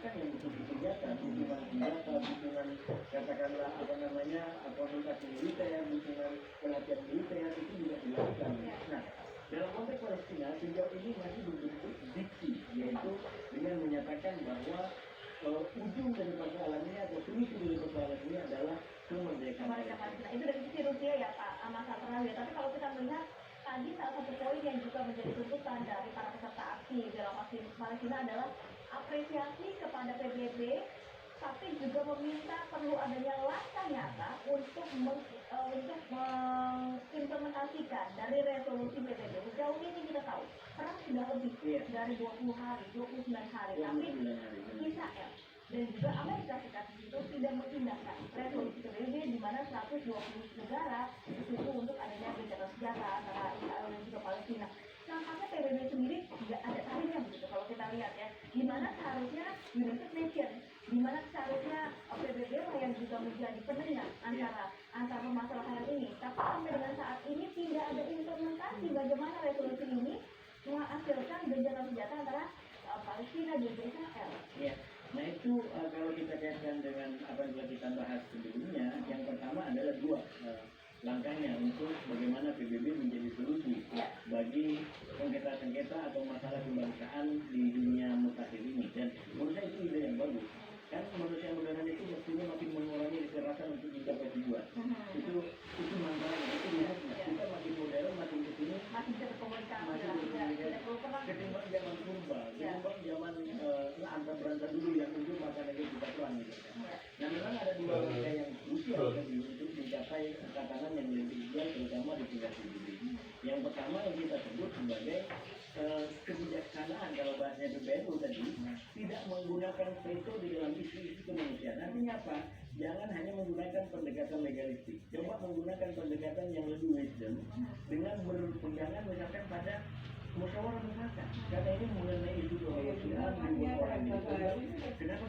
menyatakan yang butuh senjata, dukungan senjata, dukungan katakanlah apa namanya konsultasi militer, dukungan pelatihan militer itu juga dilakukan. Nah, dalam konteks Palestina sejauh ini masih berbentuk diksi, yaitu dengan menyatakan bahwa ujung dari persoalan ini atau solusi dari persoalan ini adalah kemerdekaan Palestina. Itu dari sisi Rusia ya Pak Mas Terakhir. Tapi kalau kita melihat tadi salah satu poin yang juga menjadi tuntutan dari para peserta aksi bela Palestina adalah apresiasi kepada PBB, tapi juga meminta perlu adanya langkah nyata untuk mengimplementasikan dari resolusi PBB. Sejauh ini kita tahu perang sudah lebih dari 20 hari, 29 hari, tapi Israel dan juga Amerika Serikat itu tidak mengindahkan resolusi PBB di mana 120 negara setuju untuk adanya gencatan senjata antara Israel dan juga Palestina. Nampaknya PBB sendiri tidak ada taringnya begitu kalau kita lihat ya, di mana seharusnya United Nations, di mana seharusnya PBB lah yang juga menjadi pendengar antara permasalahan ini. Tapi sampai dengan saat ini tidak ada implementasi bagaimana resolusi ini menghasilkan gencatan senjata antara Palestina dan Israel. Ya. Nah itu kalau kita kaitkan dengan apa yang telah kita bahas sebelumnya, yang pertama adalah dua langkahnya untuk bagaimana PBB menjadi solusi bagi sengketa-sengketa atau masalah kebangsaan di dunia mutakhir ini. Dan menurut saya itu ide yang bagus. Kan manusia modern itu mestinya makin mengurangi kekerasan untuk mencapai tujuan. Itu mantranya, itu lihatnya. Kita makin modern, makin kesini, masih bisa berkomunikasi, ketimbang zaman purba, ketimbang zaman antar berantem dulu yang untuk masalah kita perang gitu. Nah memang ada dua langkah yang krusial untuk mencapai tatanan yang lebih ideal, terutama di tingkat PBB. Yang pertama yang kita sebut sebagai kebijaksanaan, kalau bahasanya PBNU tadi, tidak menggunakan veto di dalam isu-isu kemanusiaan. Artinya apa? Jangan hanya menggunakan pendekatan legalistik, coba menggunakan pendekatan yang lebih wisdom dengan berpegangan misalkan pada musyawarah mufakat. Karena ini mengenai isu kemanusiaan, orang Kenapa